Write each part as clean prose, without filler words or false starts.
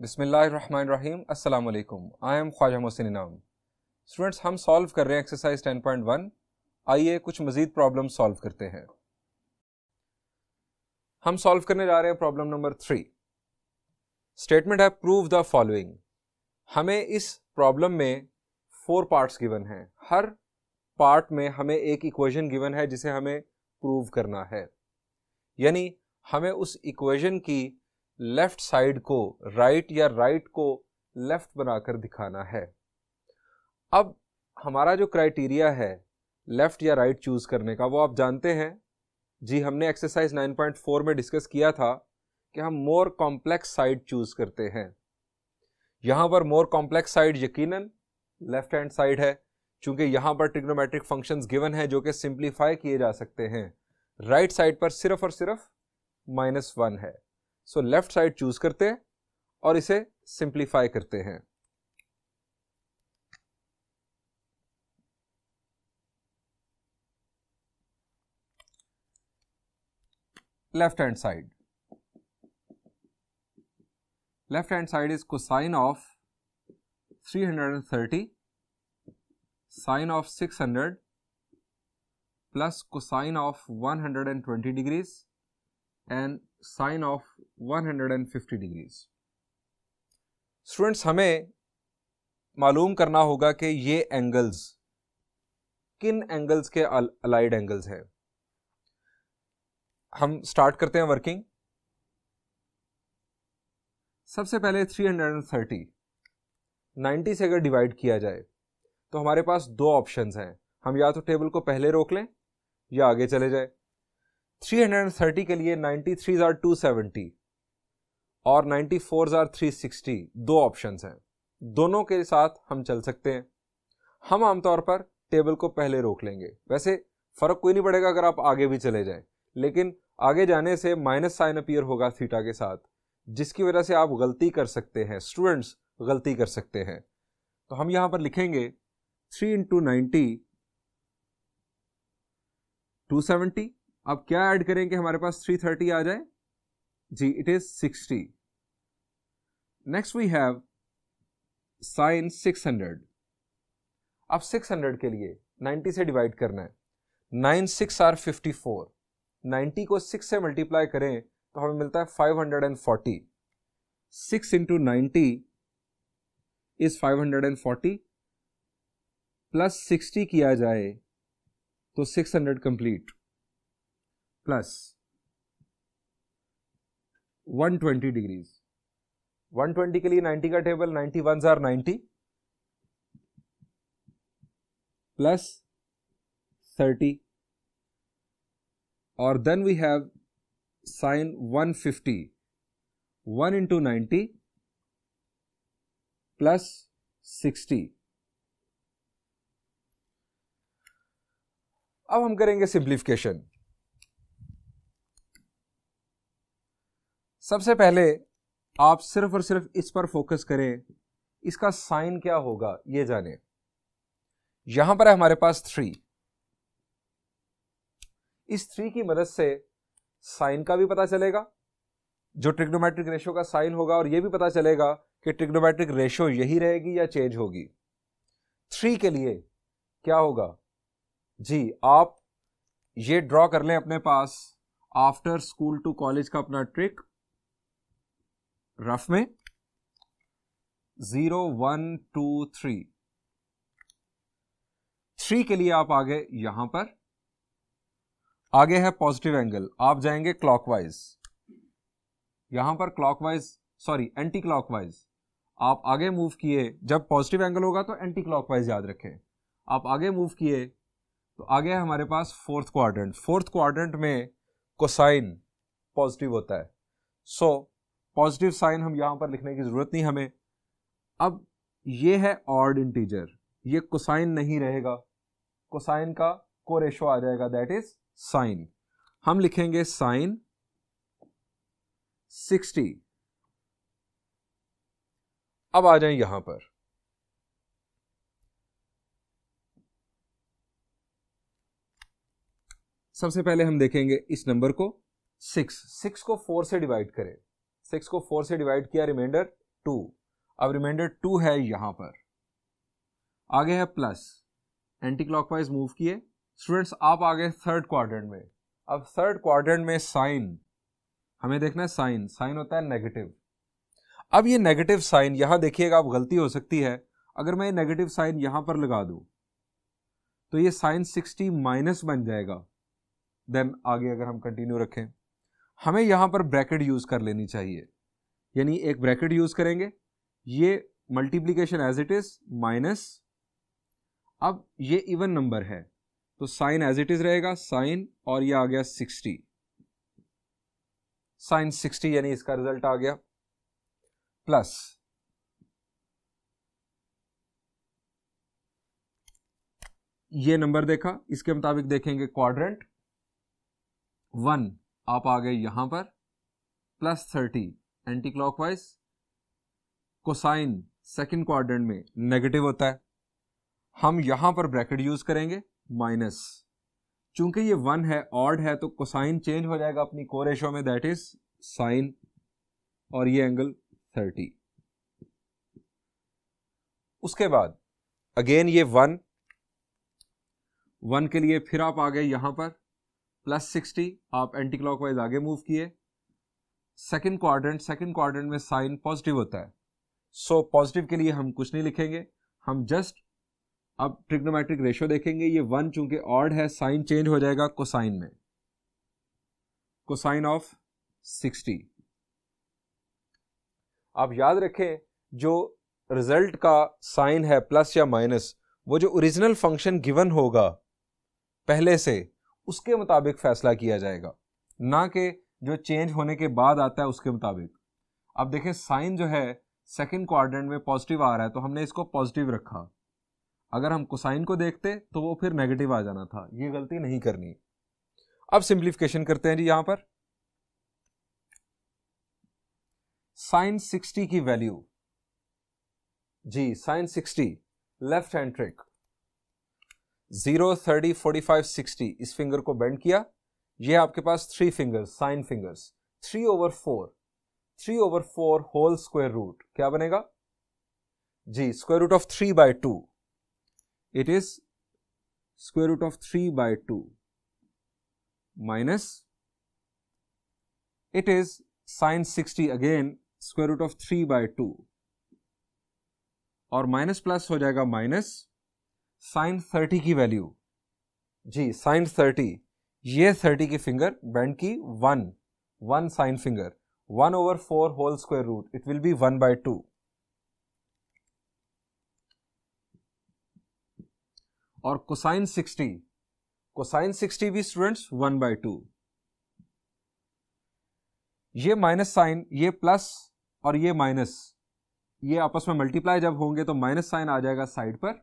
बिस्मिल्लाहिर्रहमानिर्रहीम। अस्सलाम वालेकुम। आई एम ख्वाजा मोहसिन इनाम। स्टूडेंट्स, हम सॉल्व कर रहे हैं एक्सरसाइज 10.1। आइए कुछ मजीद प्रॉब्लम सॉल्व करते हैं। हम सॉल्व करने जा रहे हैं प्रॉब्लम नंबर 3। स्टेटमेंट है प्रूव द फॉलोइंग। हमें इस प्रॉब्लम में 4 पार्ट्स गिवन हैं। हर पार्ट में हमें एक इक्वेशन गिवन है जिसे हमें प्रूव करना है, यानी हमें उस इक्वेशन की लेफ्ट साइड को राइट या राइट को लेफ्ट बनाकर दिखाना है। अब हमारा जो क्राइटेरिया है लेफ्ट या राइट चूज करने का वो आप जानते हैं जी, हमने एक्सरसाइज 9.4 में डिस्कस किया था कि हम मोर कॉम्प्लेक्स साइड चूज करते हैं। यहां पर मोर कॉम्प्लेक्स साइड यकीनन लेफ्ट हैंड साइड है, क्योंकि यहां पर ट्रिग्नोमेट्रिक फंक्शंस गिवन है जो कि सिंप्लीफाई किए जा सकते हैं। राइट साइड पर सिर्फ और सिर्फ -1 है। सो लेफ्ट साइड चूज करते हैं और इसे सिंप्लीफाई करते हैं। Left hand side is cosine of 330 sine of 600 plus cosine of 120 degrees and sine of 150 degrees. Students, हमें मालूम करना होगा कि ये एंगल्स किन एंगल्स के अलाइड एंगल्स हैं। हम स्टार्ट करते हैं वर्किंग। सबसे पहले 330 90 से अगर डिवाइड किया जाए तो हमारे पास 2 ऑप्शंस हैं। हम या तो टेबल को पहले रोक लें या आगे चले जाए। 330 के लिए 93 आर 270 और 94 आर 360 2 ऑप्शंस हैं। दोनों के साथ हम चल सकते हैं। हम आमतौर पर टेबल को पहले रोक लेंगे। वैसे फर्क कोई नहीं पड़ेगा अगर आप आगे भी चले जाएं, लेकिन आगे जाने से माइनस साइन अपीयर होगा थीटा के साथ, जिसकी वजह से आप गलती कर सकते हैं। स्टूडेंट्स गलती कर सकते हैं। तो हम यहां पर लिखेंगे 3 × 90 270। अब क्या ऐड करें कि हमारे पास 330 आ जाए जी, it is 60। Next we have sine 600। अब 600 के लिए 90 से डिवाइड करना है। 9 6 आर 54। 90 को 6 से मल्टीप्लाई करें तो हमें मिलता है 540। 6 × 90 इज 540 प्लस 60 किया जाए तो 600 कंप्लीट प्लस 120 डिग्रीज। 120 के लिए 90 का टेबल 91 आर 90 प्लस 30 और then we have sine 150। 1 × 90 plus 60। अब हम करेंगे सिंप्लीफिकेशन। सबसे पहले आप सिर्फ और सिर्फ इस पर फोकस करें, इसका साइन क्या होगा ये जाने। यहां पर है हमारे पास 3। इस 3 की मदद से साइन का भी पता चलेगा, जो ट्रिग्नोमेट्रिक रेशियो का साइन होगा, और यह भी पता चलेगा कि ट्रिग्नोमेट्रिक रेशियो यही रहेगी या चेंज होगी। 3 के लिए क्या होगा जी, आप ये ड्रॉ कर लें अपने पास आफ्टर स्कूल टू कॉलेज का अपना ट्रिक रफ में 0 1 2 3। 3 के लिए आप आगे यहां पर आगे है पॉजिटिव एंगल, आप जाएंगे क्लॉकवाइज। यहां पर एंटी क्लॉकवाइज आप आगे मूव किए। जब पॉजिटिव एंगल होगा तो एंटी क्लॉकवाइज याद रखें। आप आगे मूव किए तो आगे है हमारे पास फोर्थ क्वाड्रेंट। फोर्थ क्वाड्रेंट में कोसाइन पॉजिटिव होता है, सो पॉजिटिव साइन हम यहां पर लिखने की जरूरत नहीं हमें। अब ये है ऑड इंटीजर, ये कोसाइन नहीं रहेगा, कोसाइन का को रेशो आ जाएगा, दैट इज साइन। हम लिखेंगे साइन 60। अब आ जाएं यहां पर। सबसे पहले हम देखेंगे इस नंबर को 6 को 4 से डिवाइड करें। 6 को 4 से डिवाइड किया, रिमाइंडर 2, अब रिमाइंडर 2 है यहां पर, आगे है प्लस, एंटी क्लॉकवाइज मूव किए। स्टूडेंट्स आप आ गए थर्ड क्वाड्रेंट में। अब थर्ड क्वाड्रेंट में साइन हमें देखना है, साइन होता है नेगेटिव। अब ये नेगेटिव साइन यहां देखिएगा, आप गलती हो सकती है, अगर मैं नेगेटिव साइन यहां पर लगा दूं तो ये साइन 60 माइनस बन जाएगा। देन आगे अगर हम कंटिन्यू रखें, हमें यहां पर ब्रैकेट यूज कर लेनी चाहिए, यानी एक ब्रैकेट यूज करेंगे, ये multiplication as it is minus, अब ये इवन नंबर है तो साइन एज इट इज रहेगा साइन, और ये आ गया 60, साइन 60 यानी इसका रिजल्ट आ गया, प्लस ये नंबर देखा, इसके मुताबिक देखेंगे क्वाड्रेंट 1, आप आ गए यहां पर, plus 30 anti clockwise, cosine second quadrant में नेगेटिव होता है, हम यहां पर ब्रैकेट यूज करेंगे माइनस, चूंकि ये 1 है ऑड है तो कोसाइन चेंज हो जाएगा अपनी को रेशो में, दैट इज साइन, और ये एंगल 30। उसके बाद अगेन ये 1 के लिए फिर आप आ गए यहां पर, प्लस 60, आप एंटी क्लॉकवाइज आगे मूव किए, सेकंड क्वाड्रेंट में साइन पॉजिटिव होता है, सो पॉजिटिव के लिए हम कुछ नहीं लिखेंगे, हम जस्ट अब ट्रिग्नोमेट्रिक रेशियो देखेंगे, ये 1 चूंकि ऑड है साइन चेंज हो जाएगा कोसाइन में, कोसाइन ऑफ 60। आप याद रखें जो रिजल्ट का साइन है प्लस या माइनस, वो जो ओरिजिनल फंक्शन गिवन होगा पहले से उसके मुताबिक फैसला किया जाएगा, ना कि जो चेंज होने के बाद आता है उसके मुताबिक। अब देखें साइन जो है सेकंड क्वाड्रेंट में पॉजिटिव आ रहा है तो हमने इसको पॉजिटिव रखा, अगर हम कोसाइन को देखते तो वो फिर नेगेटिव आ जाना था, ये गलती नहीं करनी। अब सिंप्लीफिकेशन करते हैं जी, यहां पर साइन 60 की वैल्यू जी, साइन 60 लेफ्ट हैंड ट्रिक 0, 30, 45, 60, इस फिंगर को बेंड किया, ये आपके पास 3 fingers, sine fingers, 3/4 whole square root क्या बनेगा जी, square root of 3/2, it is square root of 3/2 minus it is sin 60 again square root of 3/2, और माइनस प्लस हो जाएगा माइनस sin 30 की वैल्यू जी, sin 30, ये 30 की फिंगर बेंड की 1 sine finger, 1/4 whole square root, it will be 1/2, और cosine 60 भी students 1/2, ये माइनस साइन, ये प्लस और ये माइनस, ये आपस में मल्टीप्लाई जब होंगे तो माइनस साइन आ जाएगा साइड पर,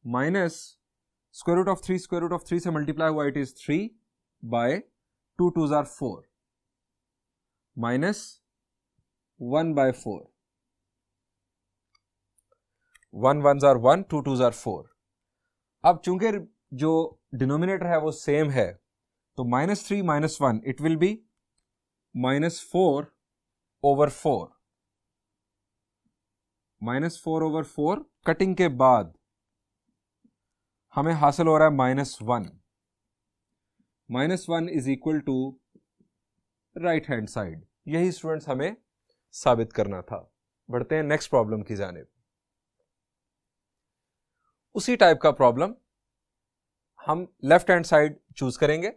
माइनस स्क्वायर रूट ऑफ 3 से मल्टीप्लाई हुआ, it is 3/2 2s are 4 minus 1/4, 1 1s are 1, 2 2s are 4। अब चूंकि जो डिनोमिनेटर है वो सेम है तो -3 - 1 इट विल बी -4/4, -4/4, कटिंग के बाद हमें हासिल हो रहा है -1, -1 is equal to right hand side. यही स्टूडेंट्स हमें साबित करना था। बढ़ते हैं नेक्स्ट प्रॉब्लम की जानिब। उसी टाइप का प्रॉब्लम हम लेफ्ट हैंड साइड चूज करेंगे।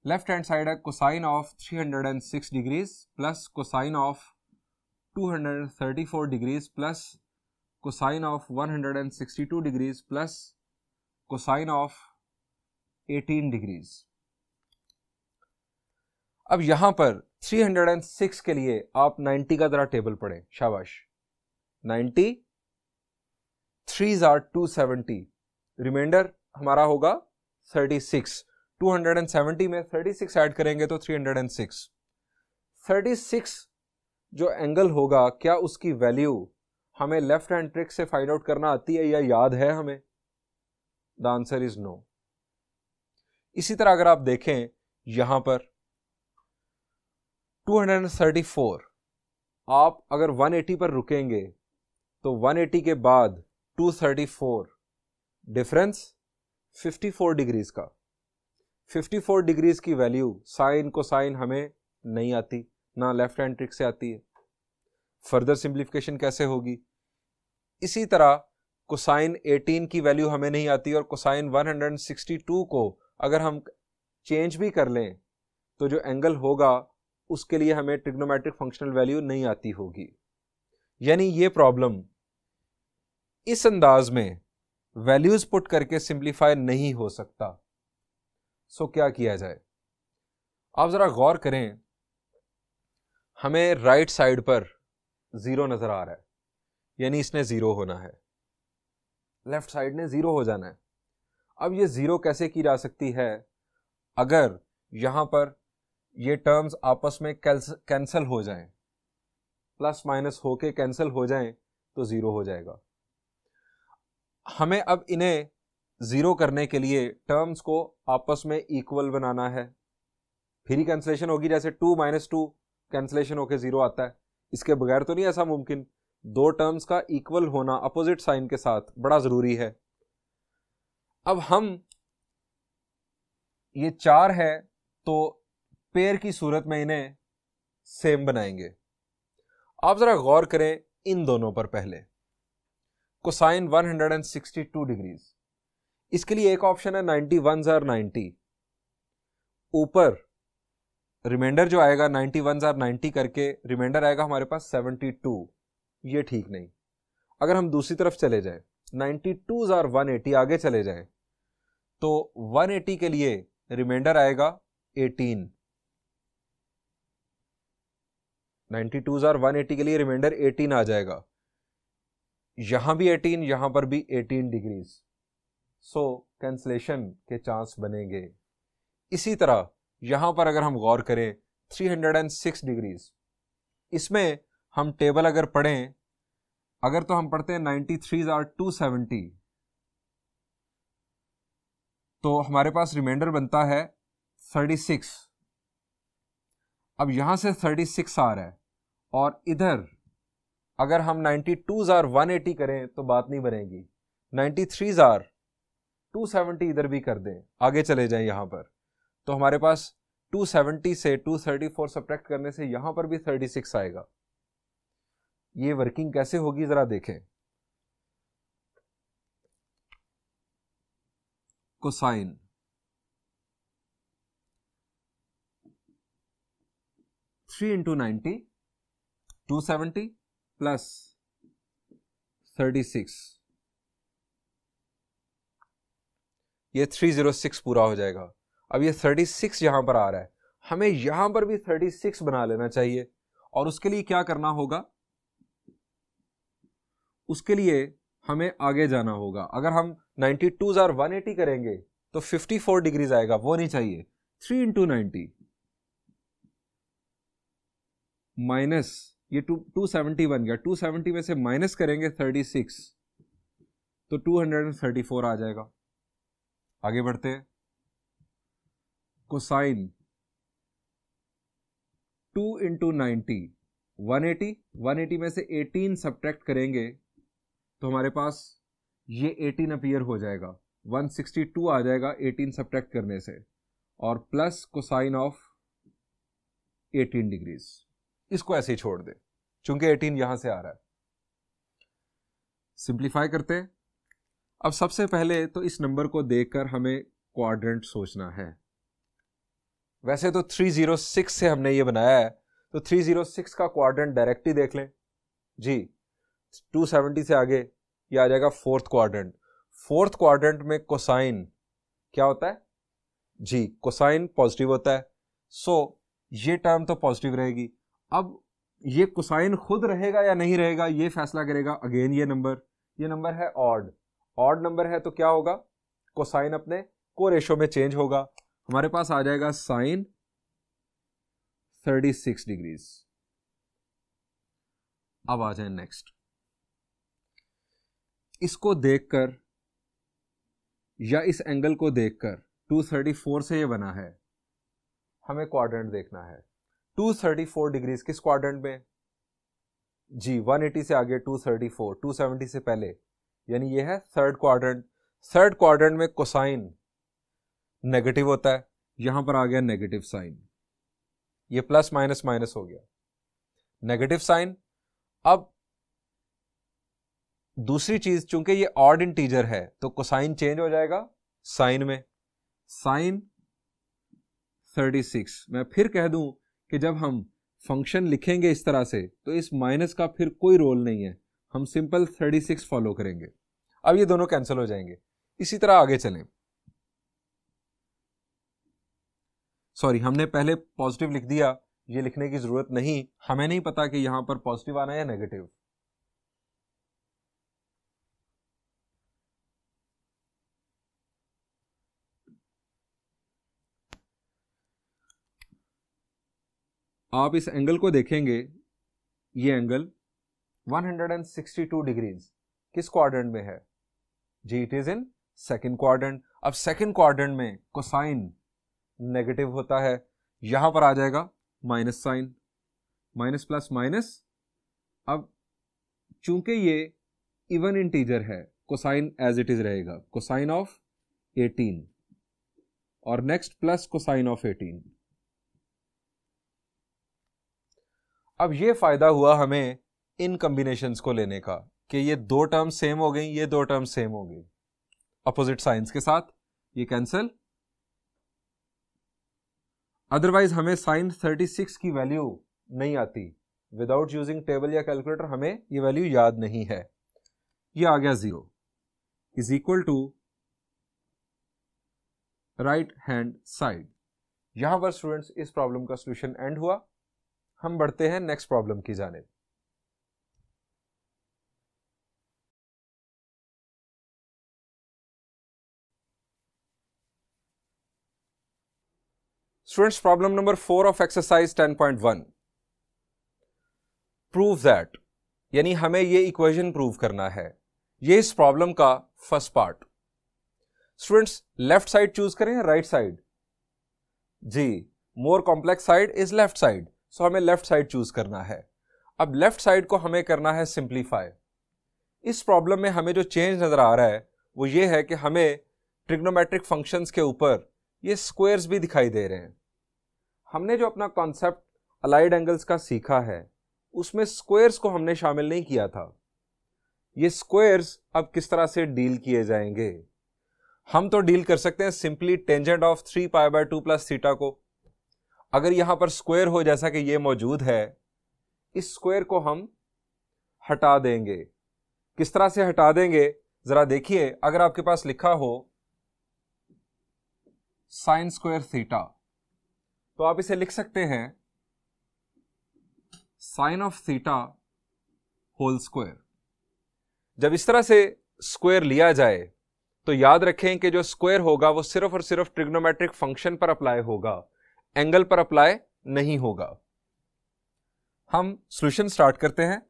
लेफ्ट हैंड साइड है cosine of 306 degrees plus cosine of 234 degrees plus cosine of 162 degrees plus cosine of 18 degrees. अब यहां पर 306 के लिए आप 90 का जरा टेबल पढ़ें, शाबाश। 90, 3s are 270, रिमाइंडर हमारा होगा 36, 270 में 36 ऐड करेंगे तो 306। 36 जो एंगल होगा, क्या उसकी वैल्यू हमें लेफ्ट हैंड ट्रिक से फाइंड आउट करना आती है या याद है हमें? The answer is no. इसी तरह अगर आप देखें यहां पर 234, आप अगर 180 पर रुकेंगे तो 180 के बाद 234, डिफरेंस 54 डिग्रीज का। 54 डिग्रीज की वैल्यू साइन कोसाइन हमें नहीं आती, ना लेफ्ट हैंड ट्रिक से आती है। फर्दर सिंप्लीफिकेशन कैसे होगी? इसी तरह कोसाइन 18 की वैल्यू हमें नहीं आती, और कोसाइन 162 को अगर हम चेंज भी कर लें तो जो एंगल होगा उसके लिए हमें ट्रिग्नोमेट्रिक फंक्शनल वैल्यू नहीं आती होगी। यानी ये प्रॉब्लम इस अंदाज में वैल्यूज पुट करके सिंप्लीफाई नहीं हो सकता। सो क्या किया जाए? आप जरा गौर करें, हमें राइट साइड पर 0 नजर आ रहा है, यानी इसने 0 होना है, लेफ्ट साइड ने 0 हो जाना है। अब ये 0 कैसे की जा सकती है? अगर यहां पर ये टर्म्स आपस में कैंसल हो जाएं, प्लस माइनस होके कैंसल हो जाएं तो 0 हो जाएगा। हमें अब इन्हें 0 करने के लिए टर्म्स को आपस में इक्वल बनाना है। फिर ही कैंसलेशन होगी, जैसे 2 - 2 कैंसलेशन होके 0 आता है। इसके बगैर तो नहीं ऐसा मुमकिन। दो टर्म्स का इक्वल होना अपोजिट साइन के साथ बड़ा जरूरी है। अब हम ये 4 है तो पेयर की सूरत में इन्हें सेम बनाएंगे। आप जरा गौर करें इन दोनों पर। पहले कोसाइन 162 डिग्रीज, इसके लिए एक ऑप्शन है 91 और 90। ऊपर रिमाइंडर जो आएगा 91 और 90 करके रिमाइंडर आएगा हमारे पास 72। ये ठीक नहीं। अगर हम दूसरी तरफ चले जाएं, 92 और 180 आगे चले जाएं, तो 180 के लिए रिमाइंडर आएगा 18। 92 और 180 के लिए रिमाइंडर 18 आ जाएगा। यहां भी 18, यहां पर भी 18 डिग्रीज। सो कैंसलेशन के चांस बनेंगे। इसी तरह यहां पर अगर हम गौर करें 306 डिग्रीज, इसमें हम टेबल अगर पढ़ें, अगर तो हम पढ़ते हैं 93 और 270, तो हमारे पास रिमाइंडर बनता है 36। अब यहां से 36 आ रहा है, और इधर अगर हम 92 और 180 करें तो बात नहीं बनेगी। 93 और 270 इधर भी कर दें, आगे चले जाएं यहां पर, तो हमारे पास 270 से 234 सब्ट्रैक्ट करने से यहां पर भी 36 आएगा। ये वर्किंग कैसे होगी जरा देखें। कोसाइन 3 × 90, 270 प्लस 36, ये 306 पूरा हो जाएगा। अब ये 36 यहां पर आ रहा है, हमें यहां पर भी 36 बना लेना चाहिए। और उसके लिए क्या करना होगा? उसके लिए हमें आगे जाना होगा। अगर हम 92 और 180 करेंगे तो 54 डिग्रीज आएगा, वो नहीं चाहिए। 3 × 90 माइनस ये 270 बन गया, 270 में से माइनस करेंगे 36 तो 234 आ जाएगा। आगे बढ़ते हैं। कोसाइन 2 × 90 180, 180 में से 18 सब्ट्रैक्ट करेंगे तो हमारे पास ये 18 अपीयर हो जाएगा, 162 आ जाएगा 18 सब्ट्रैक्ट करने से, और प्लस कोसाइन ऑफ 18 डिग्रीज। इसको ऐसे ही छोड़ दे चूंकि 18 यहां से आ रहा है। सिंप्लीफाई करते हैं। अब सबसे पहले तो इस नंबर को देखकर हमें क्वाड्रेंट सोचना है। वैसे तो 306 से हमने ये बनाया है, तो 306 का क्वाड्रेंट डायरेक्ट ही देख लें जी। 270 से आगे ये आ जाएगा फोर्थ क्वाड्रेंट। फोर्थ क्वाड्रेंट में कोसाइन क्या होता है जी? कोसाइन पॉजिटिव होता है। सो ये टर्म तो पॉजिटिव रहेगी। अब ये कोसाइन खुद रहेगा या नहीं रहेगा ये फैसला करेगा अगेन ये नंबर है ऑड। ऑड नंबर है तो क्या होगा? कोसाइन अपने को रेशो में चेंज होगा। हमारे पास आ जाएगा साइन 36 डिग्रीज। अब आ जाए नेक्स्ट। इसको देखकर या इस एंगल को देखकर 234 से ये बना है, हमें क्वाड्रेंट देखना है। 234 डिग्रीज किस क्वाड्रेंट में? जी 180 से आगे 234, 270 से पहले, यानी ये है थर्ड क्वाड्रेंट। थर्ड क्वाड्रेंट में कोसाइन नेगेटिव होता है, यहां पर आ गया नेगेटिव साइन, ये प्लस माइनस माइनस हो गया, नेगेटिव साइन। अब दूसरी चीज, चूंकि ये ऑड इंटीजर है तो कोसाइन चेंज हो जाएगा साइन में, साइन 36। मैं फिर कह दूं कि जब हम फंक्शन लिखेंगे इस तरह से तो इस माइनस का फिर कोई रोल नहीं है, हम सिंपल 36 फॉलो करेंगे। अब ये दोनों कैंसिल हो जाएंगे। इसी तरह आगे चलें। सॉरी, हमने पहले पॉजिटिव लिख दिया, ये लिखने की जरूरत नहीं, हमें नहीं पता कि यहां पर पॉजिटिव आना है या नेगेटिव। आप इस एंगल को देखेंगे, ये एंगल 162 डिग्रीज किस क्वाड्रेंट में है? जी it is in second quadrant. अब सेकंड क्वाड्रेंट में कोसाइन नेगेटिव होता है, यहां पर आ जाएगा minus sine, minus plus minus. अब चूंकि ये इवन इंटीजर है, कोसाइन एज इट इज रहेगा, कोसाइन ऑफ 18 और नेक्स्ट प्लस कोसाइन ऑफ 18। अब ये फायदा हुआ हमें इन कॉम्बिनेशंस को लेने का कि ये दो टर्म सेम हो गई, ये दो टर्म सेम हो गई अपोजिट साइंस के साथ, ये कैंसिल। अदरवाइज हमें साइन 36 की वैल्यू नहीं आती, विदाउट यूजिंग टेबल या कैलकुलेटर हमें ये वैल्यू याद नहीं है। ये आ गया 0 is equal to right hand side. यहां पर स्टूडेंट्स इस प्रॉब्लम का सॉल्यूशन एंड हुआ। हम बढ़ते हैं नेक्स्ट प्रॉब्लम की जानिब। Students, problem number 4 of exercise 10.1 prove that, यानी हमें ये इक्वेशन प्रूव करना है। ये इस प्रॉब्लम का first part. Students, left side choose करें या राइट साइड? जी, more complex side is left side, so हमें लेफ्ट साइड चूज करना है। अब लेफ्ट साइड को हमें करना है सिंप्लीफाई। इस प्रॉब्लम में हमें जो चेंज नजर आ रहा है वो ये है कि हमें ट्रिग्नोमेट्रिक फंक्शंस के ऊपर ये स्क्वायर्स भी दिखाई दे रहे हैं। हमने जो अपना कॉन्सेप्ट अलाइड एंगल्स का सीखा है उसमें स्क्वायर्स को हमने शामिल नहीं किया था। ये स्क्वायर्स अब किस तरह से डील किए जाएंगे? हम तो डील कर सकते हैं simply tangent of 3π/2 plus theta को। अगर यहां पर स्क्वायर हो जैसा कि ये मौजूद है, इस स्क्वायर को हम हटा देंगे। किस तरह से हटा देंगे जरा देखिए। अगर आपके पास लिखा हो साइन स्क्वायर थीटा, तो आप इसे लिख सकते हैं sine of theta whole square. जब इस तरह से स्क्वायर लिया जाए तो याद रखें कि जो स्क्वायर होगा वो सिर्फ और सिर्फ ट्रिग्नोमेट्रिक फंक्शन पर अप्लाई होगा, एंगल पर अप्लाई नहीं होगा। हम सॉल्यूशन स्टार्ट करते हैं।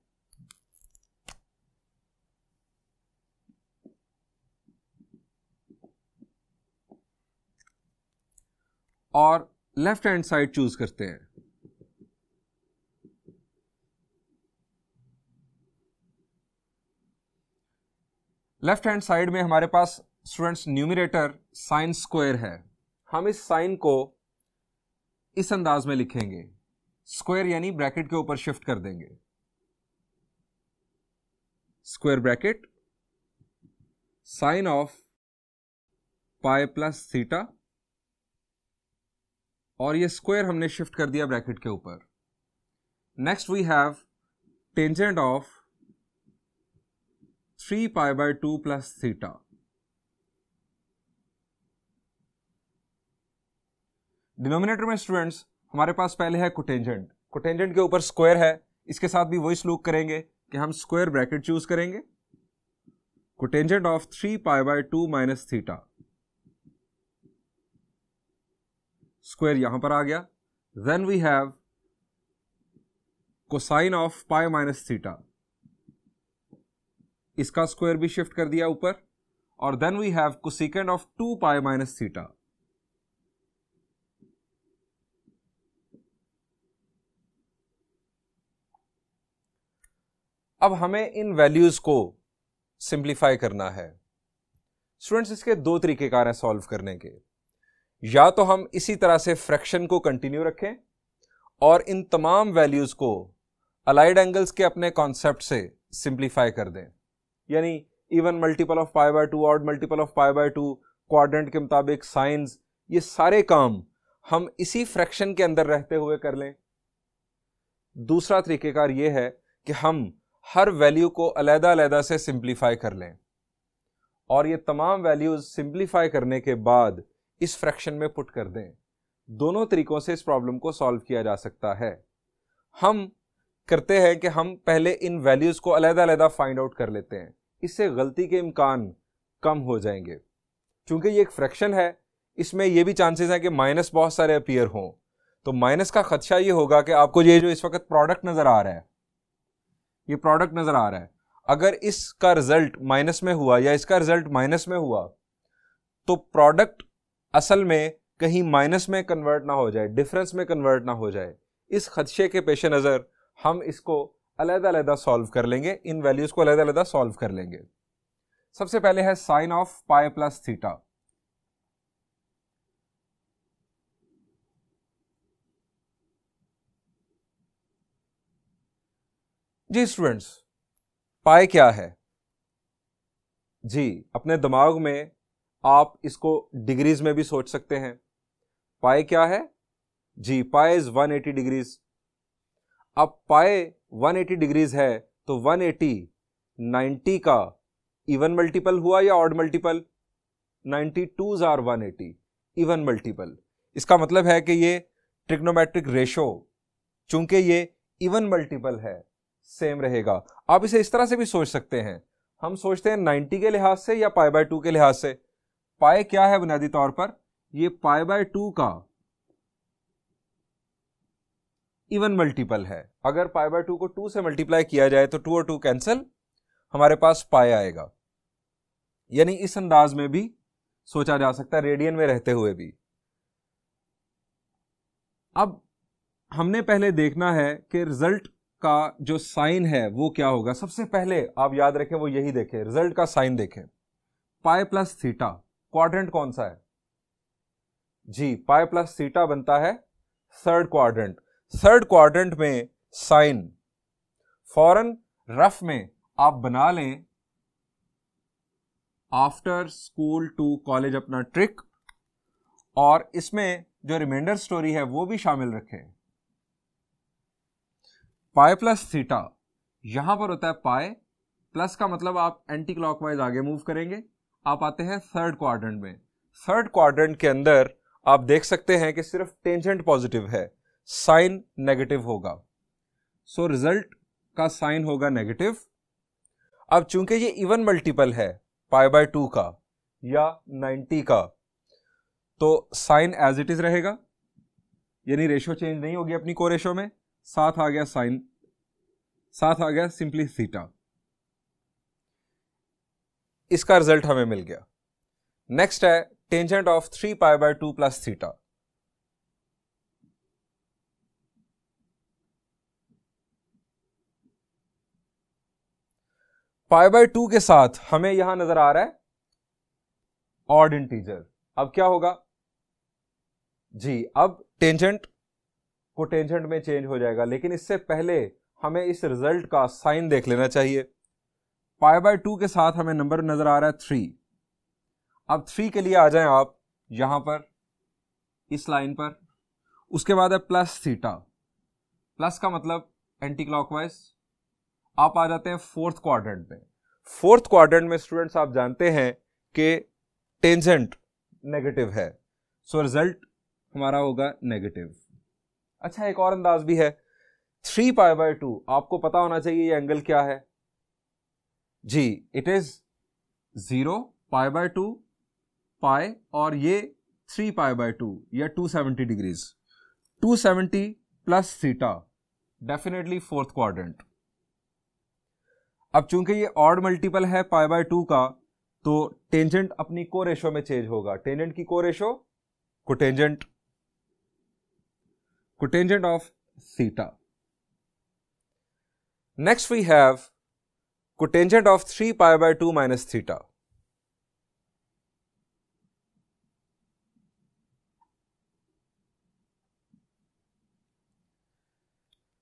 और लेफ्ट हैंड साइड चूज करते हैं। लेफ्ट हैंड साइड में हमारे पास स्टूडेंट्स न्यूमरेटर साइन स्क्वायर है। हम इस साइन को इस अंदाज में लिखेंगे, स्क्वायर यानी ब्रैकेट के ऊपर शिफ्ट कर देंगे, square bracket sine of pi plus theta, और ये स्क्वायर हमने शिफ्ट कर दिया ब्रैकेट के ऊपर। Next we have tangent of 3π/2 plus theta. Denominator में स्टूडेंट्स हमारे पास पहले है कोटेंजेंट, कोटेंजेंट के ऊपर स्क्वायर है, इसके साथ भी वही सलूक करेंगे कि हम स्क्वायर ब्रैकेट चूज करेंगे, cotangent of 3π/2 minus theta, square यहां पर आ गया। Then we have cosine of pi minus theta, इसका स्क्वायर भी शिफ्ट कर दिया ऊपर, और then we have cosecant of 2 pi minus theta. अब हमें इन वैल्यूज को सिंप्लीफाई करना है। स्टूडेंट्स, इसके दो तरीकेकार हैं सॉल्व करने के। या तो हम इसी तरह से फ्रैक्शन को कंटिन्यू रखें और इन तमाम वैल्यूज को अलाइड एंगल्स के अपने कॉन्सेप्ट से सिंप्लीफाई कर दें, यानी even multiple of pi by 2, odd multiple of pi by 2, quadrant के मुताबिक साइंस, ये सारे काम हम इसी फ्रैक्शन के अंदर रहते हुए कर लें। दूसरा तरीकेकार यह है कि हम हर वैल्यू को अलग-अलग से सिंप्लीफाई कर लें और ये तमाम वैल्यूज सिंप्लीफाई करने के बाद इस फ्रैक्शन में पुट कर दें। दोनों तरीकों से इस प्रॉब्लम को सॉल्व किया जा सकता है। हम करते हैं कि हम पहले इन वैल्यूज को अलग-अलग फाइंड आउट कर लेते हैं, इससे गलती के इम्कान कम हो जाएंगे। क्योंकि ये एक फ्रैक्शन है, इसमें ये भी चांसेस हैं कि माइनस बहुत सारे अपीयर हों, तो माइनस का खदशा ये होगा कि आपको ये जो इस वक्त प्रोडक्ट नजर आ रहा है, ये प्रोडक्ट नजर आ रहा है, अगर इसका रिजल्ट माइनस में हुआ या इसका रिजल्ट माइनस में हुआ तो प्रोडक्ट असल में कहीं माइनस में कन्वर्ट ना हो जाए, डिफरेंस में कन्वर्ट ना हो जाए। इस खदशे के पेश नज़र हम इसको अलग-अलग सॉल्व कर लेंगे, इन वैल्यूज को अलग-अलग सॉल्व कर लेंगे। सबसे पहले है sine of pi plus theta. जी स्टूडेंट्स, पाई क्या है? जी, अपने दिमाग में आप इसको डिग्रीज में भी सोच सकते हैं। पाई क्या है? जी, पाई इज 180 डिग्रीज। अब पाई 180 डिग्रीज है तो 180 90 का इवन मल्टीपल हुआ या odd multiple? 92s are 180 even multiple. इसका मतलब है कि ये ट्रिग्नोमेट्रिक रेशो, चूंकि ये इवन मल्टीपल है, सेम रहेगा। आप इसे इस तरह से भी सोच सकते हैं, हम सोचते हैं 90 के लिहाज से या पाई बाय 2 के लिहाज से। पाई क्या है बुनियादी तौर पर? ये पाई बाय 2 का इवन मल्टीपल है। अगर पाई बाय 2 को 2 से मल्टीप्लाई किया जाए तो 2 और 2 कैंसिल, हमारे पास पाई आएगा। यानी इस अंदाज में भी सोचा जा सकता है, रेडियन में रहते हुए भी। अब हमने पहले देखना है कि रिजल्ट का जो साइन है वो क्या होगा। सबसे पहले आप याद रखें वो यही देखें, रिजल्ट का साइन देखें। पाई प्लस थीटा, क्वाड्रेंट कौन सा है? जी, पाई प्लस थीटा बनता है थर्ड क्वाड्रेंट। थर्ड क्वाड्रेंट में साइन फौरन रफ में आप बना लें, आफ्टर स्कूल टू कॉलेज अपना ट्रिक, और इसमें जो रिमाइंडर स्टोरी है वो भी शामिल रखें। पाई प्लस थीटा यहां पर होता है पाई प्लस का मतलब आप एंटी क्लॉकवाइज आगे मूव करेंगे, आप आते हैं थर्ड क्वाड्रेंट में। थर्ड क्वाड्रेंट के अंदर आप देख सकते हैं कि सिर्फ टेंजेंट पॉजिटिव है, साइन नेगेटिव होगा, सो रिजल्ट का साइन होगा नेगेटिव। अब चूंकि ये इवन मल्टीपल है पाई बाय 2 का या 90 का, तो साइन एज इट इज रहेगा, यानी रेशो चेंज नहीं होगी अपनी को रेशो में। साथ आ गया साइन, साथ आ गया सिंपली थीटा। इसका रिजल्ट हमें मिल गया। नेक्स्ट है tangent of 3 pi by 2 plus theta. Pi by 2 के साथ हमें यहां नजर आ रहा है ऑड इंटीजर। अब क्या होगा? जी, अब टेंजेंट को टेंजेंट में चेंज हो जाएगा, लेकिन इससे पहले हमें इस रिजल्ट का साइन देख लेना चाहिए। पाई बाय 2 के साथ हमें नंबर नजर आ रहा है 3। अब 3 के लिए आ जाएं आप यहां पर इस लाइन पर। उसके बाद है प्लस थीटा, प्लस का मतलब एंटी क्लॉकवाइज। आप आ जाते हैं फोर्थ क्वाड्रेंट में। फोर्थ क्वाड्रेंट में स्टूडेंट्स आप जानते हैं कि टेंजेंट नेगेटिव है, सो रिजल्ट हमारा होगा नेगेटिव। अच्छा, एक और अंदाज भी है, 3 पाई बाय 2, आपको पता होना चाहिए ये एंगल क्या है। जी, इट इज 0 पाई बाय 2 पाई, और ये 3 पाई बाय 2 या 270 degrees. 270 plus theta, definitely fourth quadrant. अब चूंकि ये ऑड मल्टीपल है पाई बाय 2 का, तो टेंजेंट अपनी को रेशो में चेंज होगा। टेंजेंट की को ratio cotangent of theta. Next we have cotangent of 3π/2 minus theta.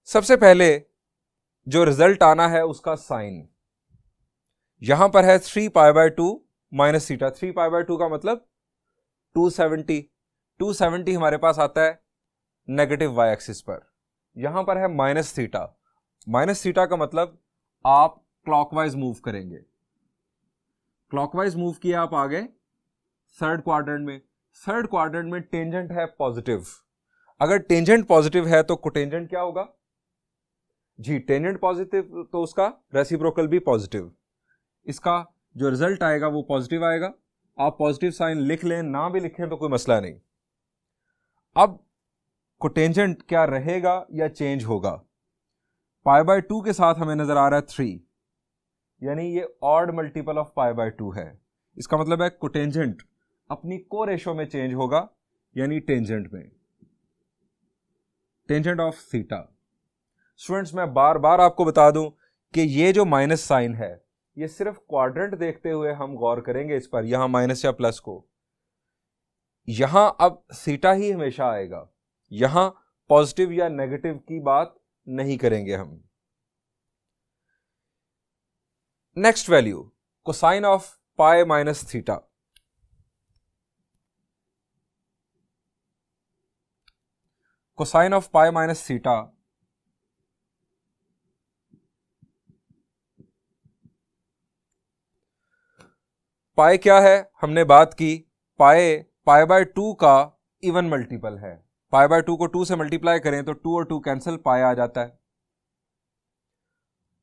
सबसे पहले जो रिजल्ट आना है उसका साइन, यहां पर है 3π/2 माइनस थीटा। 3π/2 का मतलब 270। 270 हमारे पास आता है नेगेटिव वाई एक्सिस पर। यहां पर है माइनस थीटा। माइनस थीटा का मतलब आप क्लॉकवाइज मूव करेंगे। क्लॉकवाइज मूव किया, आप आ गए थर्ड क्वाड्रेंट में। थर्ड क्वाड्रेंट में टेंजेंट है पॉजिटिव। अगर टेंजेंट पॉजिटिव है तो कोटेंजेंट क्या होगा जी? टेंजेंट पॉजिटिव तो उसका रेसिप्रोकल भी पॉजिटिव। इसका जो रिजल्ट आएगा वो पॉजिटिव आएगा। आप पॉजिटिव साइन लिख लें, ना भी लिखें तो कोई मसला नहीं। अब कोटेंजेंट क्या रहेगा या चेंज होगा? π/2 के साथ हमें नजर आ रहा है 3, यानी ये ऑड मल्टीपल ऑफ π/2 है। इसका मतलब है कोटेंजेंट अपनी को रेशो में चेंज होगा, यानी टेंजेंट में, टेंजेंट ऑफ थीटा। स्टूडेंट्स, मैं बार बार आपको बता दूं कि ये जो माइनस साइन है ये सिर्फ क्वाड्रेंट देखते हुए हम गौर करेंगे इस पर, यहां माइनस या प्लस को। यहां अब थीटा ही हमेशा आएगा, यहां पॉजिटिव या नेगेटिव की बात नहीं करेंगे हम। Next value, cosine of pi minus theta. Cosine of pi minus theta pi क्या है? हमने बात की पाई/2 का इवन मल्टीपल है। पाई/2 को 2 से मल्टीप्लाई करें तो 2 और 2 कैंसिल, पाई आ जाता है।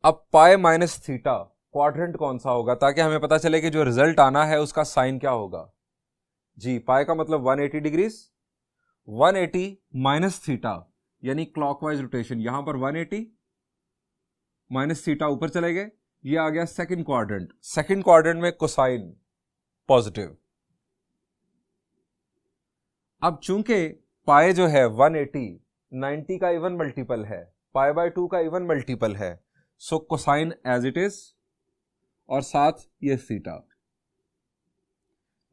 अब पाई माइनस थीटा क्वाड्रेंट कौन सा होगा, ताकि हमें पता चले कि जो रिजल्ट आना है उसका साइन क्या होगा जी? पाई का मतलब 180 डिग्रीज। 180 माइनस थीटा यानी क्लॉकवाइज रोटेशन। यहां पर 180 माइनस थीटा ऊपर चले गए, ये आ गया सेकंड क्वाड्रेंट। सेकंड क्वाड्रेंट में कोसाइन पॉजिटिव। अब चूंकि पाई जो है 180 90 का इवन मल्टीपल है, π/2 का इवन मल्टीपल है, so cosine as it is और साथ ये theta.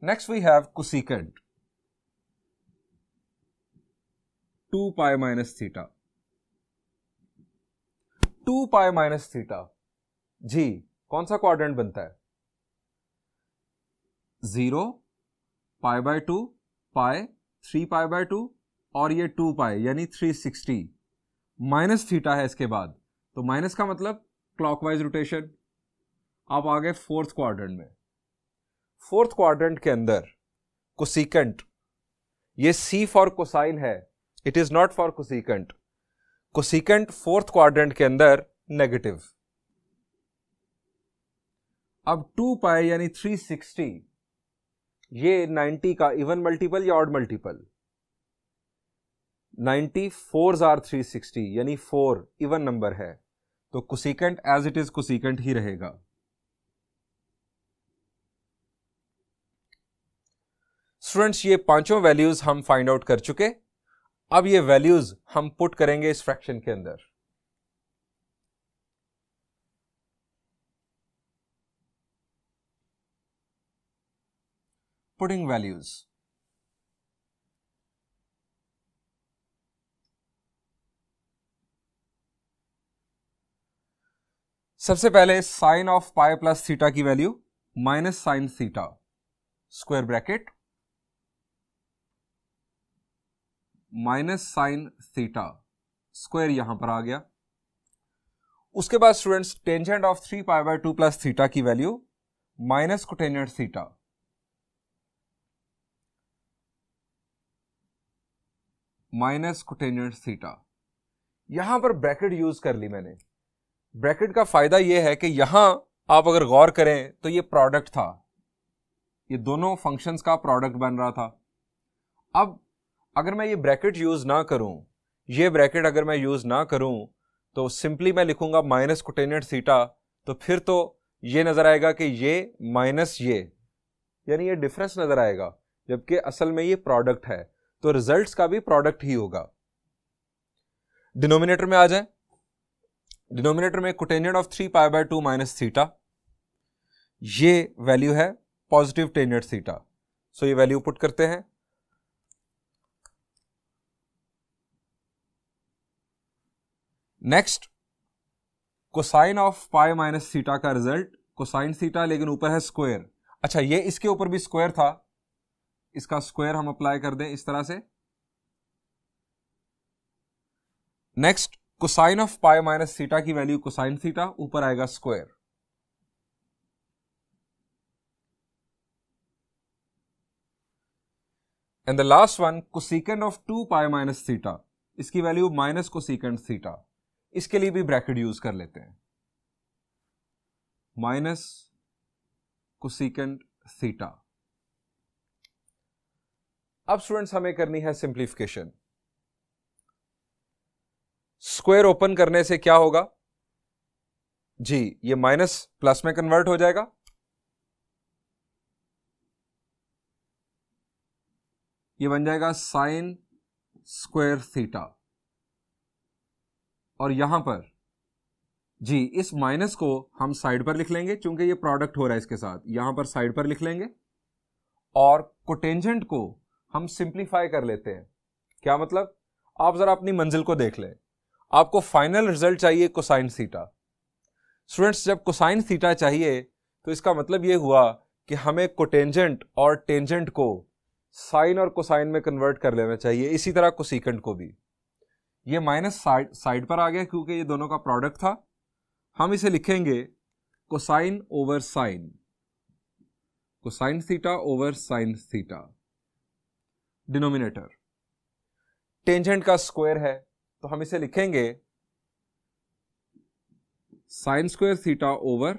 Next we have cosecant 2π minus theta. 2π minus theta जी कौन सा क्वाड्रेंट बनता है? 0, π/2, पाई, 3π/2 और ये 2π यानी 360 माइनस थीटा है इसके बाद, तो माइनस का मतलब क्लॉकवाइज रोटेशन। आप आ गए फोर्थ क्वाड्रेंट में। फोर्थ क्वाड्रेंट के अंदर कोसिकेंट, ये C फॉर कोसाइन है, it is not for cosecant. Cosecant fourth quadrant के अंदर नेगेटिव। अब 2π यानी 360, ये 90 का इवन मल्टीपल या ऑड मल्टीपल? 90 4s आर 360 यानी 4 इवन नंबर है, तो cosecant as it is cosecant ही रहेगा। स्टूडेंट्स, ये पांचों वैल्यूज हम फाइंड आउट कर चुके। अब ये वैल्यूज हम पुट करेंगे इस फ्रैक्शन के अंदर। पुटिंग वैल्यूज, सबसे पहले sine of pi plus theta की value minus sine theta square bracket minus sine theta square यहां पर आ गया। उसके बाद students tangent of 3π/2 plus theta की value minus cotangent theta minus cotangent theta. यहां पर ब्रैकेट यूज कर ली मैंने। ब्रैकेट का फायदा यह है कि यहां आप अगर गौर करें तो ये प्रोडक्ट था, ये दोनों फंक्शंस का प्रोडक्ट बन रहा था। अब अगर मैं ये ब्रैकेट यूज ना करूं, ये ब्रैकेट अगर मैं यूज ना करूं तो सिंपली मैं लिखूंगा माइनस कोटेंजेंट थीटा, तो फिर तो ये नजर आएगा कि ये माइनस ये यानी ये डिफरेंस नजर आएगा, जबकि असल में ये प्रोडक्ट है, तो रिजल्ट्स का भी प्रोडक्ट ही होगा। डिनोमिनेटर में आ जाए। डिनोमिनेटर में कोटेंजेंट ऑफ 3π/2 माइनस थीटा, ये वैल्यू है पॉजिटिव टेंजेंट थीटा, सो ये वैल्यू पुट करते हैं। Next cosine of pi minus theta का रिजल्ट कोसाइन थीटा, लेकिन ऊपर है स्क्वायर। अच्छा, ये इसके ऊपर भी स्क्वायर था, इसका स्क्वायर हम अप्लाई कर दें इस तरह से। Next cosine of pi minus theta की वैल्यू कोसाइन थीटा, ऊपर आएगा square. And the last one cosecant of 2π minus theta, इसकी वैल्यू माइनस कोसिकेंड थीटा, इसके लिए भी ब्रैकेट यूज कर लेते हैं, माइनस कोसिकेंड थीटा। अब स्टूडेंट्स हमें करनी है सिंप्लीफिकेशन। स्क्वायर ओपन करने से क्या होगा जी, ये माइनस प्लस में कन्वर्ट हो जाएगा, ये बन जाएगा साइन स्क्वायर थीटा। और यहां पर जी इस माइनस को हम साइड पर लिख लेंगे, क्योंकि ये प्रोडक्ट हो रहा है इसके साथ, यहां पर साइड पर लिख लेंगे। और कोटेंजेंट को हम सिंप्लीफाई कर लेते हैं। क्या मतलब, आप जरा अपनी मंजिल को देख लें, आपको फाइनल रिजल्ट चाहिए कोसाइन थीटा। स्टूडेंट्स, जब कोसाइन थीटा चाहिए तो इसका मतलब ये हुआ कि हमें कोटेंजेंट और टेंजेंट को साइन और कोसाइन में कन्वर्ट कर लेना चाहिए, इसी तरह कोसिकेंट को भी। ये माइनस साइड पर आ गया क्योंकि ये दोनों का प्रोडक्ट था, हम इसे लिखेंगे cosine over sine, cosine theta over sine theta. Denominator tangent का स्क्वायर है तो हम इसे लिखेंगे sine square theta over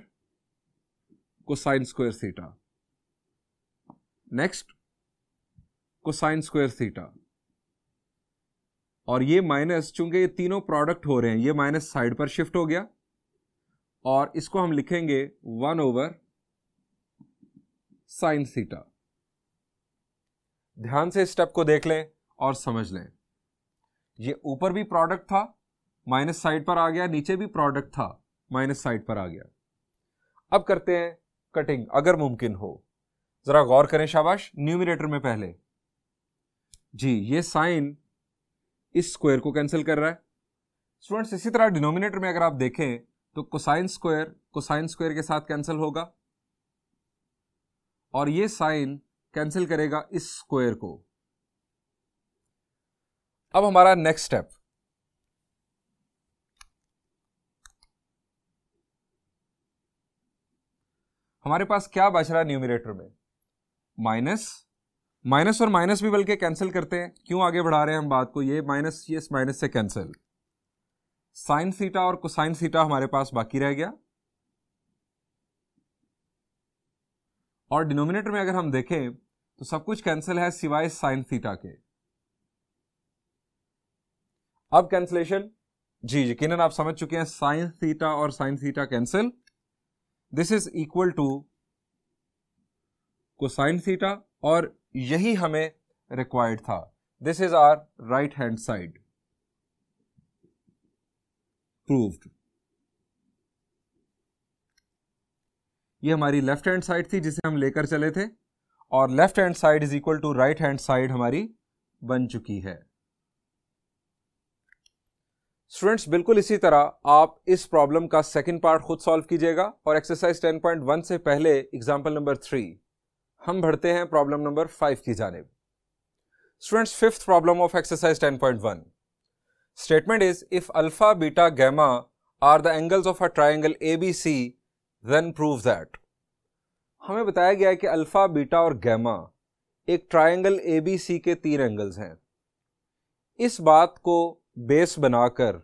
cosine square theta. Next cosine square theta, और ये माइनस, चूंकि ये तीनों प्रोडक्ट हो रहे हैं, ये माइनस साइड पर शिफ्ट हो गया, और इसको हम लिखेंगे 1 ओवर साइन थीटा। ध्यान से स्टेप को देख लें और समझ लें, ये ऊपर भी प्रोडक्ट था, माइनस साइड पर आ गया, नीचे भी प्रोडक्ट था, माइनस साइड पर आ गया। अब करते हैं कटिंग, अगर मुमकिन हो। जरा गौर करें, शाबाश। न्यूमरेटर में पहले जी ये साइन इस स्क्वायर को कैंसिल कर रहा है। स्टूडेंट्स, इसी तरह डिनोमिनेटर में अगर आप देखें तो कोसाइन स्क्वायर के साथ कैंसिल होगा, और ये साइन कैंसिल करेगा इस स्क्वायर को। अब हमारा नेक्स्ट स्टेप, हमारे पास क्या बच रहा है न्यूमरेटर में, माइनस और माइनस भी बल्कि कैंसिल करते हैं। क्यों आगे बढ़ा रहे हैं हम बात को, ये माइनस ये इस माइनस से कैंसिल, साइन थीटा और कोसाइन थीटा हमारे पास बाकी रह गया। और डिनोमिनेटर में अगर हम देखें तो सब कुछ कैंसिल है सिवाय साइन थीटा के। अब कैंसिलेशन जी यकीनन आप समझ चुके हैं, साइन थीटा और sine theta cancel, this is equal to cosine theta, और यही हमें रिक्वायर्ड था। This is our right hand side, proved. ये हमारी लेफ्ट हैंड साइड थी जिसे हम लेकर चले थे, और left hand side is equal to right hand side हमारी बन चुकी है। स्टूडेंट्स, बिल्कुल इसी तरह आप इस प्रॉब्लम का सेकंड पार्ट खुद सॉल्व कीजिएगा, और एक्सरसाइज 10.1 से पहले एग्जाम्पल नंबर 3 हम बढ़ते हैं प्रॉब्लम नंबर 5 की जानिब। Students, fifth problem of exercise 10.1 statement is if alpha beta gamma are the angles of a triangle ABC then prove that. हमें बताया गया है कि अल्फा बीटा और गैमा एक ट्राइंगल ABC के 3 एंगल्स हैं। इस बात को बेस बनाकर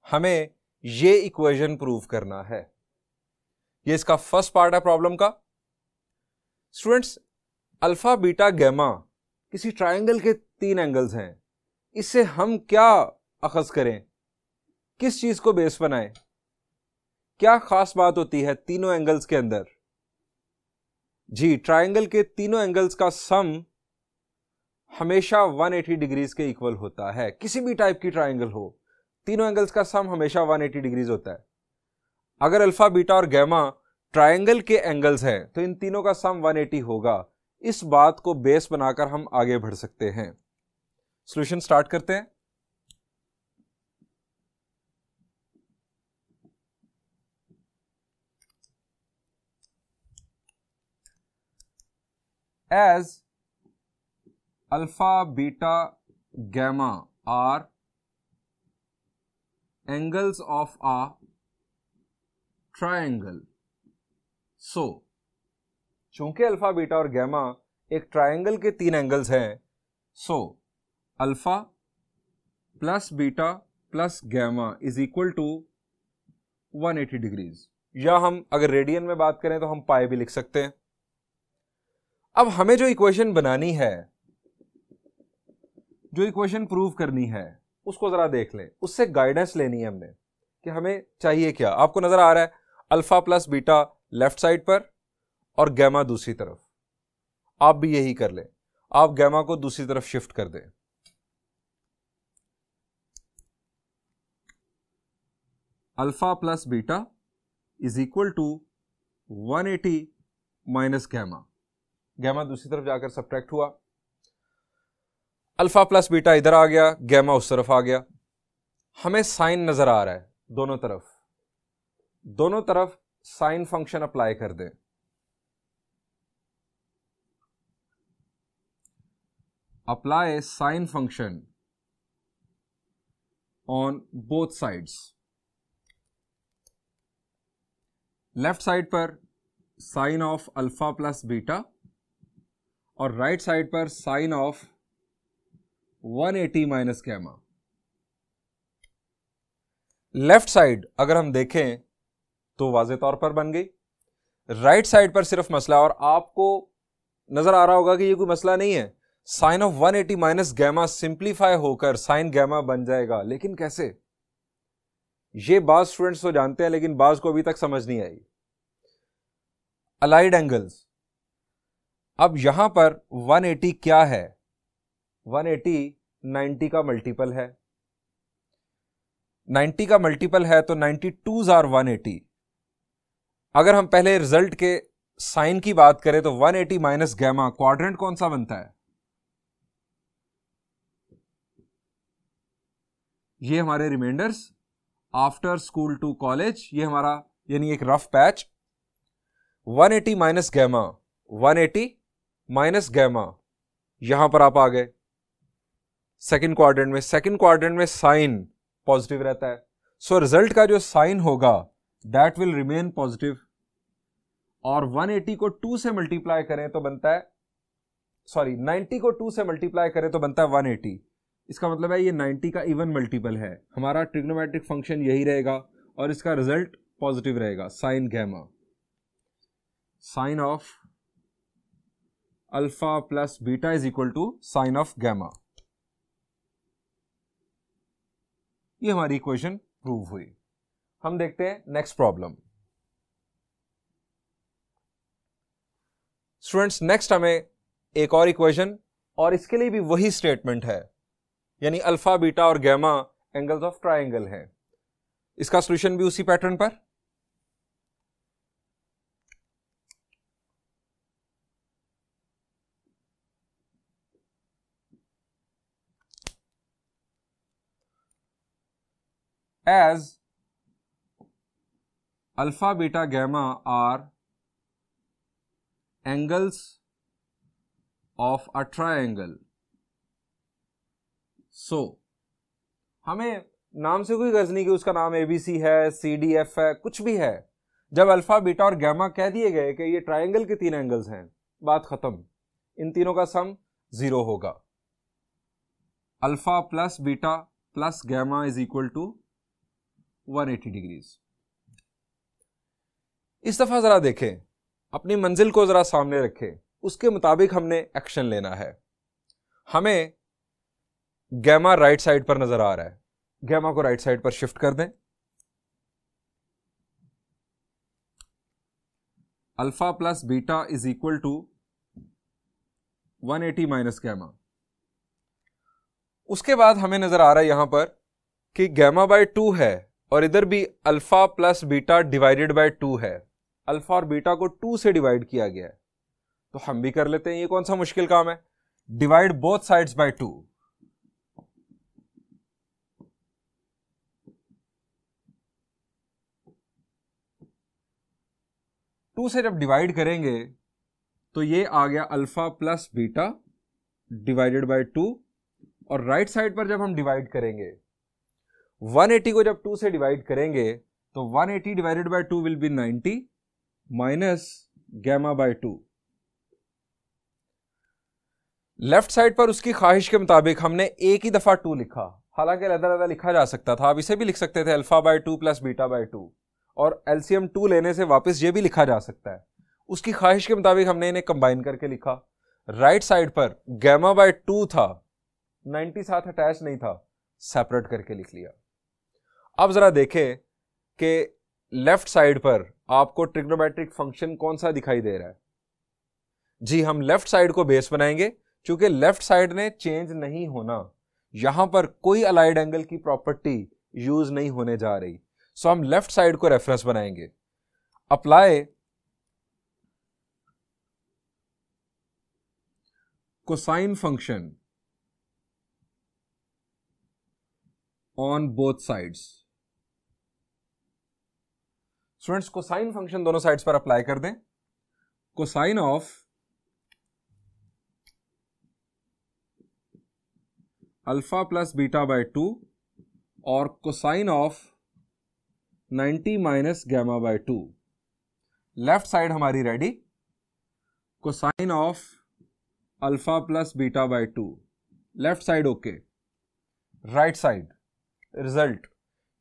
हमें ये इक्वेशन प्रूव करना है। ये इसका फर्स्ट पार्ट है प्रॉब्लम का। स्टूडेंट्स, अल्फा बीटा गैमा किसी ट्राइंगल के 3 एंगल्स हैं, इससे हम क्या अखज करें, किस चीज को बेस बनाएं, क्या खास बात होती है तीनों एंगल्स के अंदर। जी, ट्रायंगल के तीनों एंगल्स का सम हमेशा 180 डिग्रीज के इक्वल होता है। किसी भी टाइप की ट्रायंगल हो, तीनों एंगल्स का सम हमेशा 180 डिग्रीज होता है। अगर अल्फा, बीटा और गैमा ट्रायंगल के एंगल्स हैं तो इन तीनों का सम 180 होगा। इस बात को बेस बनाकर हम आगे बढ़ सकते हैं। सॉल्यूशन स्टार्ट करते हैं। As alpha, beta, gamma are angles of a triangle, so चूंकि अल्फा, बीटा और गैमा एक ट्रायंगल के तीन एंगल्स हैं, so alpha plus beta plus gamma is equal to 180 degrees, या हम अगर रेडियन में बात करें तो हम पाई भी लिख सकते हैं। अब हमें जो इक्वेशन बनानी है, जो इक्वेशन प्रूव करनी है, उसको जरा देख लें। उससे गाइडेंस लेनी है हमने कि हमें चाहिए क्या। आपको नजर आ रहा है alpha plus beta left side पर और गैमा दूसरी तरफ। आप भी यही कर लें, आप गैमा को दूसरी तरफ शिफ्ट कर दें। Alpha plus beta is equal to 180 minus gamma. Gamma दूसरी तरफ जाकर सब्ट्रैक्ट हुआ। अल्फा प्लस बीटा इधर आ गया, गैमा उस तरफ आ गया। हमें साइन नजर आ रहा है दोनों तरफ, दोनों तरफ साइन फंक्शन अप्लाई कर दें। Apply sine function on both sides. Left side पर sine of alpha plus beta और राइट साइड पर sine of 180 minus gamma. Left side अगर हम देखें तो वाज़ेह तौर पर बन गई। राइट साइड पर सिर्फ मसला, और आपको नजर आ रहा होगा कि ये कोई मसला नहीं है। Sine of 180 minus gamma simplify होकर साइन गैमा बन जाएगा। लेकिन कैसे? ये बाज स्टूडेंट्स तो जानते हैं, लेकिन बाज को अभी तक समझ नहीं आई। अलाइड एंगल्स, अब यहां पर 180 क्या है? 180 90 का मल्टीपल है। 90 का मल्टीपल है तो 92s आर 180। अगर हम पहले रिजल्ट के साइन की बात करें तो 180 माइनस गैमा, क्वाड्रेंट कौन सा बनता है? ये हमारे reminders after school to college, ये हमारा यानी एक rough patch. 180 minus gamma, 180 minus gamma, यहां पर आप आ गए सेकंड क्वाड्रेंट में। सेकंड क्वाड्रेंट में साइन पॉजिटिव रहता है, सो रिजल्ट का जो साइन होगा दैट विल रिमेन पॉजिटिव। और 180 को 2 से मल्टीप्लाई करें तो बनता है, सॉरी 90 को 2 से मल्टीप्लाई करें तो बनता है 180। इसका मतलब है ये 90 का इवन मल्टीपल है। हमारा ट्रिग्नोमेट्रिक फंक्शन यही रहेगा और इसका रिजल्ट पॉजिटिव रहेगा, sine gamma. Sine of alpha plus beta is equal to sine of gamma. ये हमारी इक्वेशन प्रूव हुई। हम देखते हैं नेक्स्ट प्रॉब्लम। स्टूडेंट्स, नेक्स्ट हमें एक और इक्वेशन, और इसके लिए भी वही स्टेटमेंट है, यानी अल्फा, बीटा और गैमा एंगल्स ऑफ ट्राइंगल हैं। इसका सॉल्यूशन भी उसी पैटर्न पर। As alpha, beta, gamma are angles of a triangle, so हमें नाम से कोई गर्ज नहीं कि उसका नाम ABC है, CDF है, कुछ भी है। जब अल्फा, बीटा और गैमा कह दिए गए कि ये ट्राइंगल के 3 एंगल्स हैं, बात खत्म। इन तीनों का सम 0 होगा। Alpha plus beta plus gamma is equal to 180 degrees. इस दफा जरा देखें, अपनी मंजिल को जरा सामने रखें, उसके मुताबिक हमने एक्शन लेना है। हमें गैमा राइट साइड पर नजर आ रहा है, गैमा को राइट साइड पर शिफ्ट कर दें। Alpha plus beta is equal to 180 minus gamma. उसके बाद हमें नजर आ रहा है यहां पर कि गैमा बाय 2 है और इधर भी alpha plus beta divided by 2 है। अल्फा और बीटा को 2 से डिवाइड किया गया है, तो हम भी कर लेते हैं। ये कौन सा मुश्किल काम है? Divide both sides by 2। Two से जब डिवाइड करेंगे तो ये आ गया alpha plus beta divided by 2, और राइट साइड पर जब हम डिवाइड करेंगे 180 को जब 2 से डिवाइड करेंगे तो 180 divided by 2 will be 90 minus gamma by 2। Left side पर उसकी ख्वाहिश के मुताबिक हमने एक ही दफा 2 लिखा, हालांकि अलग-अलग लिखा जा सकता था। आप इसे भी लिख सकते थे alpha by 2 plus beta by 2, और एलसीएम 2 लेने से वापस ये भी लिखा जा सकता है। उसकी ख्वाहिश के मुताबिक हमने इन्हें कंबाइन करके लिखा। राइट साइड पर गैमा बाय 2 था, 90 साथ अटैच नहीं था, सेपरेट करके लिख लिया। अब जरा देखें कि लेफ्ट साइड पर आपको ट्रिग्नोमेट्रिक फंक्शन कौन सा दिखाई दे रहा है। जी, हम लेफ्ट साइड को बेस बनाएंगे, क्योंकि लेफ्ट साइड ने चेंज नहीं होना। यहां पर कोई अलाइड एंगल की प्रॉपर्टी यूज नहीं होने जा रही, सो हम लेफ्ट साइड को रेफरेंस बनाएंगे। Apply cosine function on both sides. Students, cosine function दोनों साइड्स पर अप्लाई कर दें। Cosine of alpha plus beta by 2 और cosine of 90 minus gamma by 2। Left side हमारी ready. Cosine of alpha plus beta by 2, left side okay. Right side result,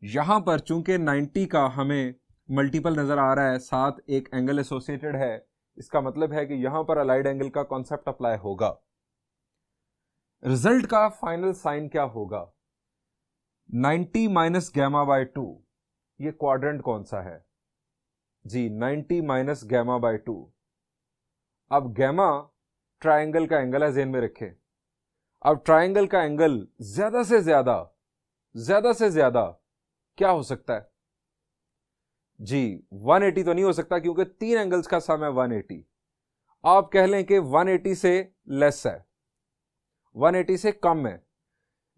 यहां पर चूंकि 90 का हमें मल्टीपल नजर आ रहा है, साथ एक एंगल एसोसिएटेड है, इसका मतलब है कि यहां पर अलाइड एंगल का कॉन्सेप्ट अप्लाई होगा। रिजल्ट का फाइनल साइन क्या होगा? 90 माइनस गैमा बाय 2। ये क्वाड्रेंट कौन सा है? जी, 90 माइनस गैमा बाय 2। अब गैमा ट्रायंगल का एंगल है, ज़हन में रखें। अब ट्रायंगल का एंगल ज्यादा से ज्यादा क्या हो सकता है? जी, 180 तो नहीं हो सकता, क्योंकि 3 एंगल्स का सम है 180। आप कह लें कि 180 से लेस है, 180 से कम है।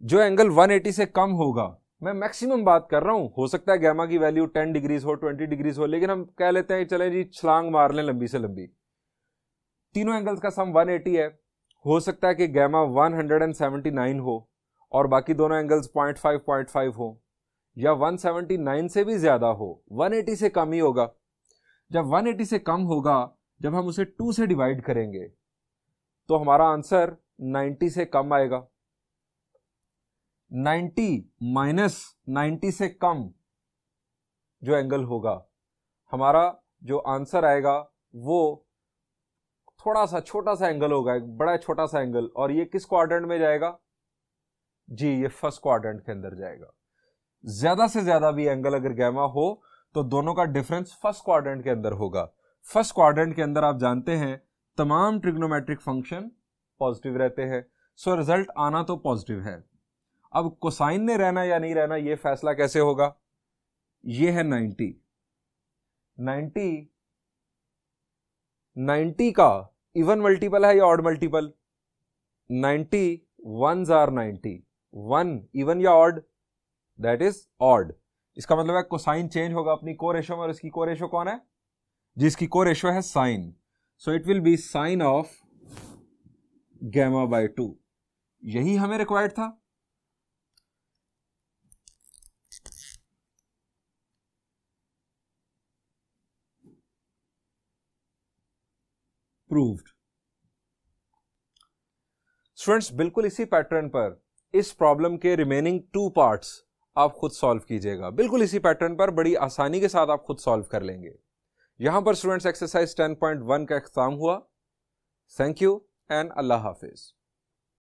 जो एंगल 180 से कम होगा, मैं मैक्सिमम बात कर रहा हूं, हो सकता है गैमा की वैल्यू 10 डिग्रीज हो, 20 डिग्रीज हो, लेकिन हम कह लेते हैं चले जी छलांग मार लें लंबी से लंबी। तीनों एंगल्स का सम 180 है। हो सकता है कि गैमा 179 हो और बाकी दोनों एंगल्स 0.5 हो, या 179 से भी ज्यादा हो, 180 से कम ही होगा। जब 180 से कम होगा, जब हम उसे 2 से डिवाइड करेंगे तो हमारा आंसर 90 से कम आएगा। 90 माइनस 90 से कम जो एंगल होगा, हमारा जो आंसर आएगा वो थोड़ा सा छोटा सा एंगल होगा, एक बड़ा छोटा सा एंगल। और ये किस क्वाड्रेंट में जाएगा? जी, ये फर्स्ट क्वाड्रेंट के अंदर जाएगा। ज्यादा से ज्यादा भी एंगल अगर गैमा हो तो दोनों का डिफरेंस फर्स्ट क्वाड्रेंट के अंदर होगा। फर्स्ट क्वाड्रेंट के अंदर आप जानते हैं तमाम ट्रिग्नोमेट्रिक फंक्शन पॉजिटिव रहते हैं, सो रिजल्ट आना तो पॉजिटिव है। अब कोसाइन ने रहना या नहीं रहना, यह फैसला कैसे होगा? ये है 90। 90 का इवन मल्टीपल है या odd multiple? 90 1s are 90। 1 even या ऑड? That is odd. इसका मतलब है कोसाइन चेंज होगा अपनी को रेशो में, और इसकी को रेशो कौन है? जिसकी को रेशो है sine. So it will be sine of gamma by 2। यही हमें रिक्वायर्ड था। प्रूव्ड। स्टूडेंट्स, बिल्कुल इसी पैटर्न पर इस प्रॉब्लम के रिमेनिंग 2 पार्ट्स आप खुद सॉल्व कीजिएगा। बिल्कुल इसी पैटर्न पर बड़ी आसानी के साथ आप खुद सॉल्व कर लेंगे। यहां पर स्टूडेंट्स एक्सरसाइज 10.1 का इख्तिताम हुआ। Thank you and Allah Hafiz.